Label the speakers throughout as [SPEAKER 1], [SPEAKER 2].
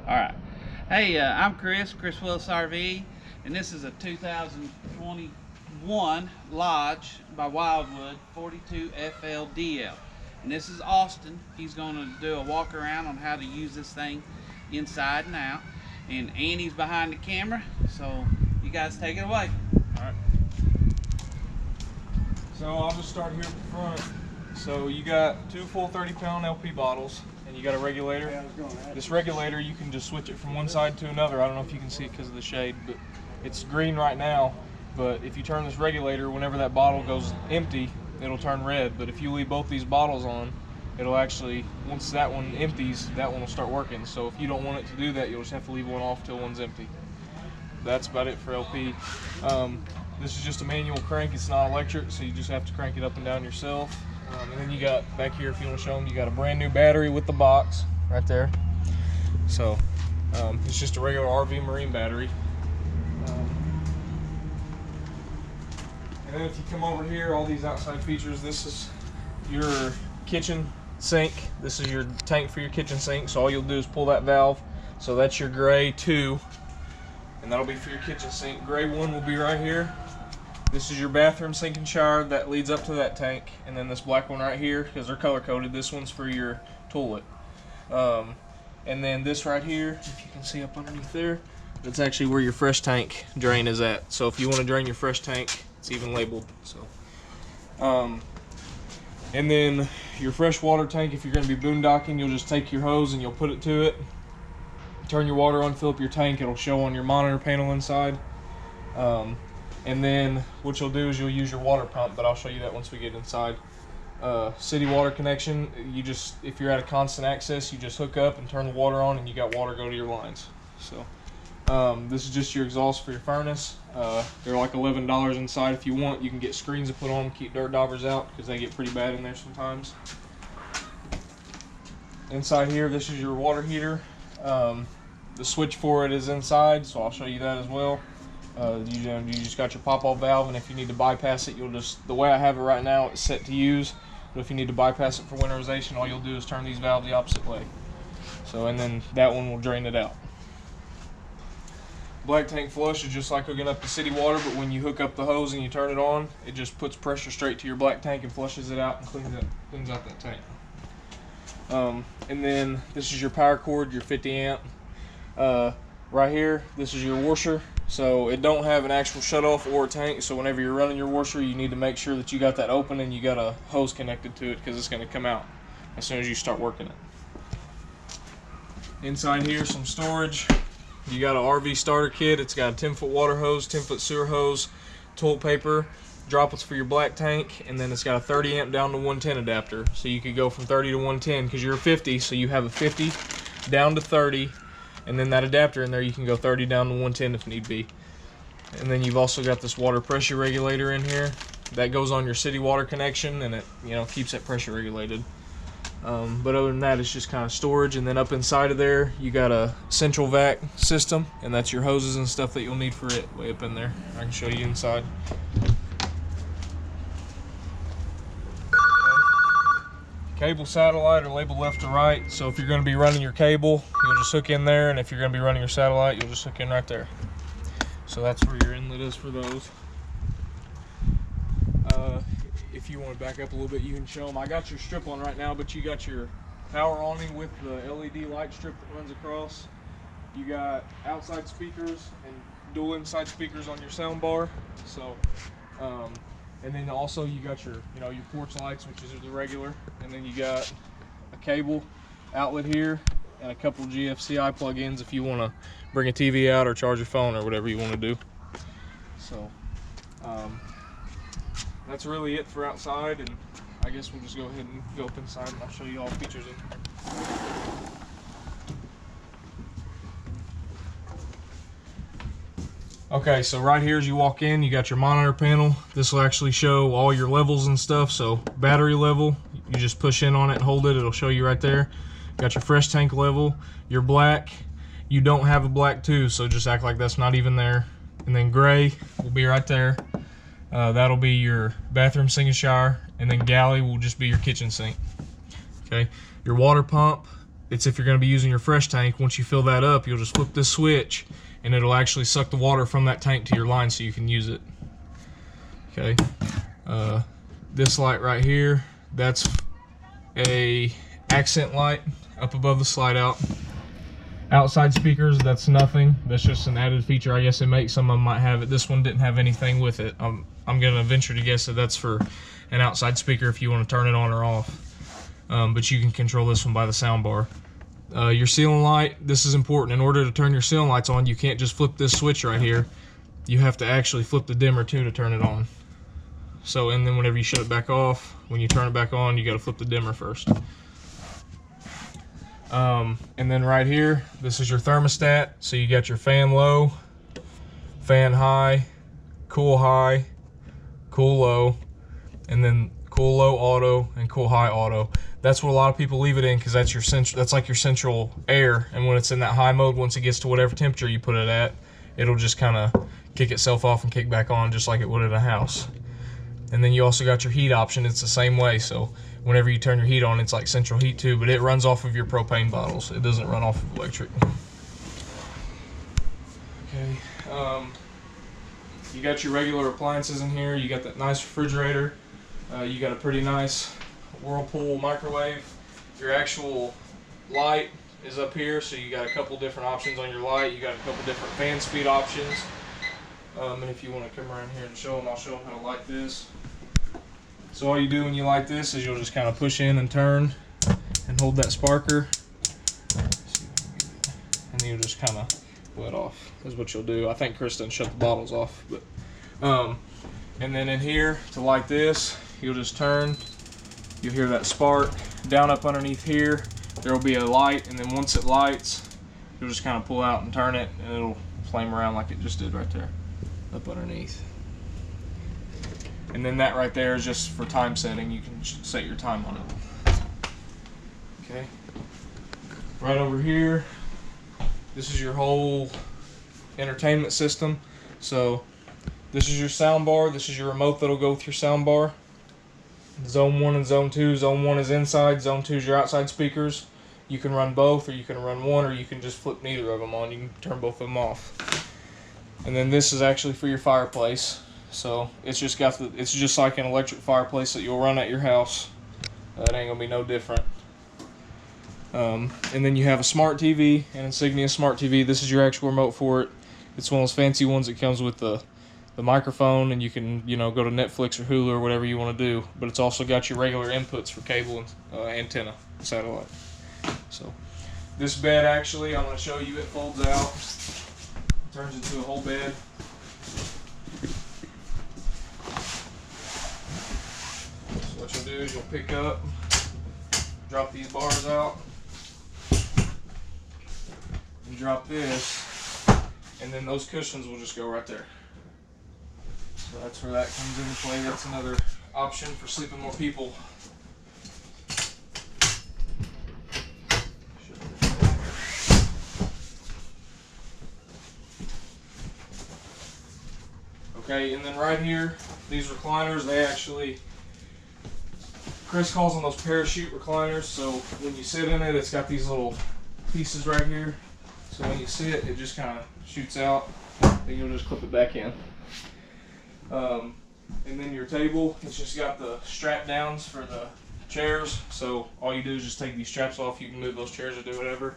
[SPEAKER 1] All right. Hey, I'm Chris Willis RV, and this is a 2021 Lodge by Wildwood 42 FLDL. And this is Austin. He's going to do a walk around on how to use this thing inside and out. And Annie's behind the camera, so you guys take it away.
[SPEAKER 2] All right. So I'll just start here at the front. So you got two full 30-pound LP bottles, and you got a regulator. This regulator, you can just switch it from one side to another. I don't know if you can see it because of the shade, but it's green right now. But if you turn this regulator, whenever that bottle goes empty, it'll turn red. But if you leave both these bottles on, it'll actually, once that one empties, that one will start working. So if you don't want it to do that, you'll just have to leave one off till one's empty. That's about it for LP. This is just a manual crank. It's not electric, so you just have to crank it up and down yourself. And then you got back here, if you want to show them, you got a brand new battery with the box right there. So it's just a regular RV marine battery. And then if you come over here, all these outside features, this is your kitchen sink. This is your tank for your kitchen sink. So all you'll do is pull that valve. So that's your gray 2, and that'll be for your kitchen sink. Gray 1 will be right here. This is your bathroom sink and shower that leads up to that tank, and then this black one right here, because they're color coded, this one's for your toilet. And then this right here, if you can see up underneath there, that's actually where your fresh tank drain is at. So if you want to drain your fresh tank, it's even labeled. So and then your fresh water tank, if you're going to be boondocking, you'll just take your hose and you'll put it to it, turn your water on, fill up your tank. It'll show on your monitor panel inside. And then what you'll do is you'll use your water pump, but I'll show you that once we get inside. City water connection, you just, if you're at a constant access, you just hook up and turn the water on and you got water go to your lines. So this is just your exhaust for your furnace. They're like $11 inside. If you want, you can get screens to put on, keep dirt daubers out, because they get pretty bad in there sometimes. Inside here, this is your water heater. The switch for it is inside, so I'll show you that as well. You just got your pop-off valve, and if you need to bypass it, you'll just, the way I have it right now, it's set to use, but if you need to bypass it for winterization, all you'll do is turn these valves the opposite way. So, and then that one will drain it out. Black tank flush is just like hooking up the city water, but when you hook up the hose and you turn it on, it just puts pressure straight to your black tank and flushes it out and cleans out that tank. And then this is your power cord, your 50 amp. Right here, this is your washer. So it don't have an actual shutoff or a tank, so whenever you're running your washer, you need to make sure that you got that open and you got a hose connected to it, because it's going to come out as soon as you start working it. Inside here, some storage. You got an RV starter kit. It's got a 10-foot water hose, 10-foot sewer hose, toilet paper, droplets for your black tank, and then it's got a 30 amp down to 110 adapter. So you could go from 30 to 110 because you're a 50, so you have a 50 down to 30. And then that adapter in there, you can go 30 down to 110 if need be. And then you've also got this water pressure regulator in here that goes on your city water connection, and it, you know, keeps that pressure regulated. But other than that, it's just kind of storage. And then up inside of there, you got a central vac system, and that's your hoses and stuff that you'll need for it way up in there. I can show you inside. Cable satellite are labeled left to right, so if you're going to be running your cable, you'll just hook in there, and if you're going to be running your satellite, you'll just hook in right there. So that's where your inlet is for those. If you want to back up a little bit, you can show them. I got your strip on right now, but you got your power awning with the LED light strip that runs across. You got outside speakers and dual inside speakers on your sound bar. So and then also you got your, you know, your porch lights, which is the regular, and then you got a cable outlet here and a couple of GFCI plug-ins if you want to bring a TV out or charge a phone or whatever you want to do. So that's really it for outside, and I guess we'll just go ahead and go up inside and I'll show you all the features in here. Okay, so right here as you walk in, you got your monitor panel. This will actually show all your levels and stuff. So battery level, you just push in on it and hold it, it'll show you right there. Got your fresh tank level, your black. You don't have a black 2, so just act like that's not even there. And then gray will be right there. That'll be your bathroom sink and shower, and then galley will just be your kitchen sink. Okay, your water pump it's if you're going to be using your fresh tank. Once you fill that up, you'll just flip this switch and it'll actually suck the water from that tank to your line so you can use it. Okay, this light right here, that's a accent light up above the slide out. Outside speakers, that's nothing. That's just an added feature. I guess it makes some of them might have it. This one didn't have anything with it. I'm gonna venture to guess that that's for an outside speaker if you want to turn it on or off. But you can control this one by the sound bar. Your ceiling light, this is important. In order to turn your ceiling lights on, you can't just flip this switch right here. You have to actually flip the dimmer too to turn it on. So, and then whenever you shut it back off, when you turn it back on, you got to flip the dimmer first. And then right here, this is your thermostat. So you got your fan low, fan high, cool low, and then cool low auto and cool high auto. That's what a lot of people leave it in because that's your that's like your central air. And when it's in that high mode, once it gets to whatever temperature you put it at, it'll just kind of kick itself off and kick back on just like it would in a house. And then you also got your heat option. It's the same way. So whenever you turn your heat on, it's like central heat too, but it runs off of your propane bottles. It doesn't run off of electric. Okay. You got your regular appliances in here. You got that nice refrigerator. You got a pretty nice Whirlpool microwave. Your actual light is up here, so you got a couple different options on your light. You got a couple different fan speed options. And if you want to come around here and show them, I'll show them how to light this. So all you do when you light this is you'll just kind of push in and turn and hold that sparker, and you'll just kind of let off is what you'll do. I think Kristen shut the bottles off, but and then in here to light this, you'll just turn. You'll hear that spark down up underneath here. There will be a light, and then once it lights, you'll just kind of pull out and turn it, and it'll flame around like it just did right there up underneath. And then that right there is just for time setting. You can set your time on it. Okay. Right over here, this is your whole entertainment system. So this is your sound bar. This is your remote that'll go with your sound bar. Zone 1 and Zone 2. Zone 1 is inside. Zone 2 is your outside speakers. You can run both, or you can run one, or you can just flip neither of them on. You can turn both of them off. And then this is actually for your fireplace. So it's just got the, it's just like an electric fireplace that you'll run at your house. It ain't gonna be no different. And then you have a smart TV, an Insignia smart TV. This is your actual remote for it. It's one of those fancy ones that comes with the microphone, and you can, you know, go to Netflix or Hulu or whatever you want to do. But it's also got your regular inputs for cable and antenna, satellite. So this bed, actually, I'm going to show you, it folds out, turns into a whole bed. So what you'll do is you'll pick up, drop these bars out, and drop this, and then those cushions will just go right there. So that's where that comes into play. That's another option for sleeping more people. Okay, and then right here, these recliners, they actually, Chris calls them those parachute recliners. So when you sit in it, it's got these little pieces right here. So when you sit, it just kind of shoots out, and you'll just clip it back in. And then your table, it's just got the strap downs for the chairs. So all you do is just take these straps off. You can move those chairs or do whatever.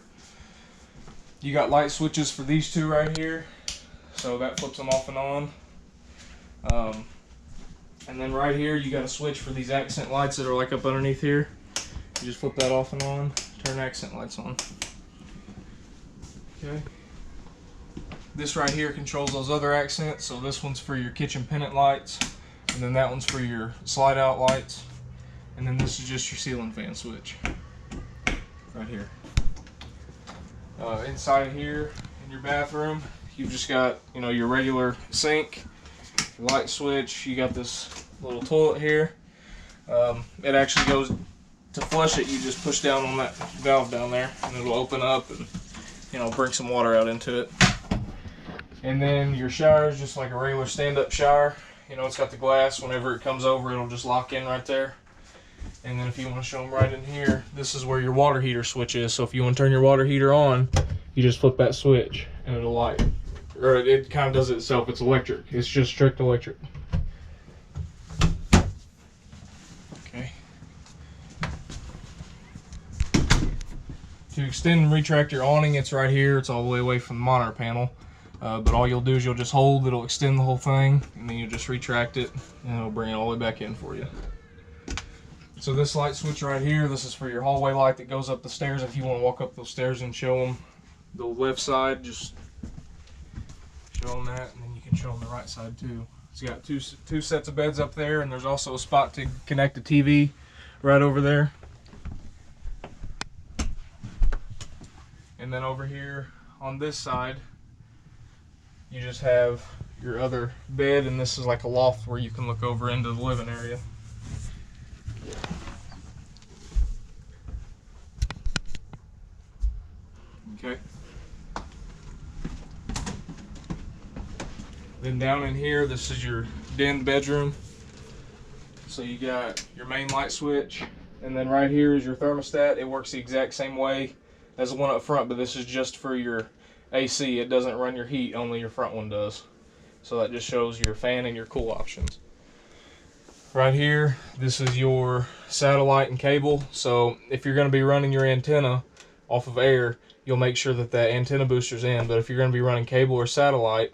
[SPEAKER 2] You got light switches for these two right here. So that flips them off and on. And then right here, you got a switch for these accent lights that are like up underneath here. You just flip that off and on, turn accent lights on. Okay. This right here controls those other accents. So this one's for your kitchen pennant lights, and then that one's for your slide out lights, and then this is just your ceiling fan switch right here. Inside of here in your bathroom, you've just got, you know, your regular sink, your light switch. You got this little toilet here. It actually goes to flush it. You just push down on that valve down there, and it'll open up and, you know, bring some water out into it. And then your shower is just like a regular stand-up shower. You know, it's got the glass. Whenever it comes over, it'll just lock in right there. And then if you want to show them right in here, this is where your water heater switch is. So if you want to turn your water heater on, you just flip that switch and it'll light. Or it kind of does it itself. It's electric. It's just strict electric. Okay. To extend and retract your awning, it's right here. It's all the way away from the monitor panel. But all you'll do is you'll just hold, it'll extend the whole thing, and then you'll just retract it, and it'll bring it all the way back in for you. So this light switch right here, this is for your hallway light that goes up the stairs. If you want to walk up those stairs and show them the left side, just show them that, and then you can show them the right side too. It's got two sets of beds up there, and there's also a spot to connect the TV right over there. And then over here on this side, you just have your other bed, and this is like a loft where you can look over into the living area. Okay. Then down in here, this is your den bedroom. So you got your main light switch, and then right here is your thermostat. It works the exact same way as the one up front, but this is just for your AC. It doesn't run your heat, only your front one does. So that just shows your fan and your cool options. Right here, this is your satellite and cable. So if you're going to be running your antenna off of air, you'll make sure that that antenna booster's in. But if you're going to be running cable or satellite,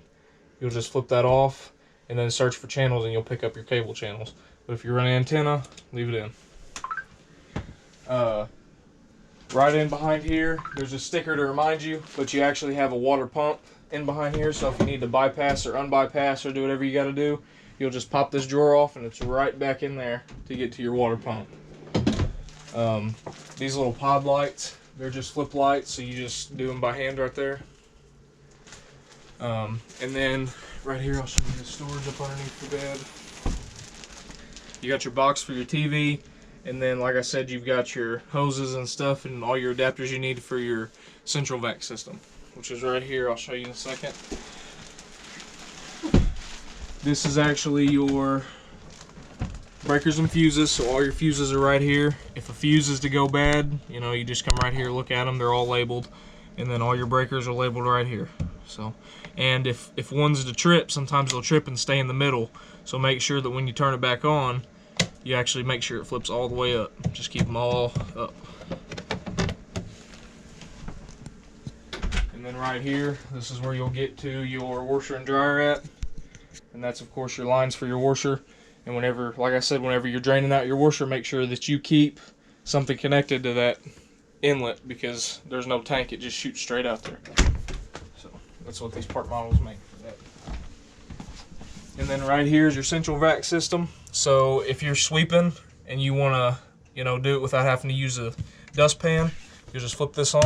[SPEAKER 2] you'll just flip that off and then search for channels, and you'll pick up your cable channels. But if you're running antenna, leave it in. Right in behind here, there's a sticker to remind you, but you actually have a water pump in behind here, so if you need to bypass or unbypass or do whatever you got to do, you'll just pop this drawer off and it's right back in there to get to your water pump. These little pod lights, they're just flip lights, so you just do them by hand right there. And then right here, I'll show you the storage up underneath the bed. You got your box for your TV. And then, like I said, you've got your hoses and stuff and all your adapters you need for your central vac system, which is right here. I'll show you in a second. This is actually your breakers and fuses, so all your fuses are right here. If a fuse is to go bad, you know, you just come right here, look at them, they're all labeled, and then all your breakers are labeled right here. So, and if one's to trip, sometimes they'll trip and stay in the middle, so make sure that when you turn it back on, you actually make sure it flips all the way up. Just keep them all up. And then right here, this is where you'll get to your washer and dryer at. And that's of course your lines for your washer. And whenever, like I said, whenever you're draining out your washer, make sure that you keep something connected to that inlet, because there's no tank, it just shoots straight out there. So that's what these Park models make for that. And then right here is your central vac system. So if you're sweeping and you want to, you know, do it without having to use a dustpan, you just flip this on.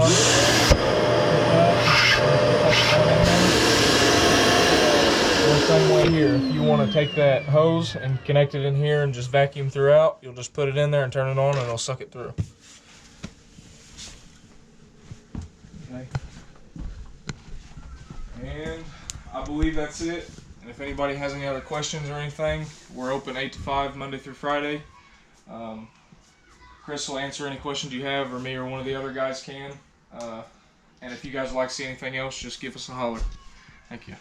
[SPEAKER 2] The same way here. If you want to take that hose and connect it in here and just vacuum throughout, you'll just put it in there and turn it on, and it'll suck it through. Okay. And I believe that's it. And if anybody has any other questions or anything, we're open 8 to 5 Monday through Friday. Chris will answer any questions you have, or me or one of the other guys can. And if you guys would like to see anything else, just give us a holler. Thank you.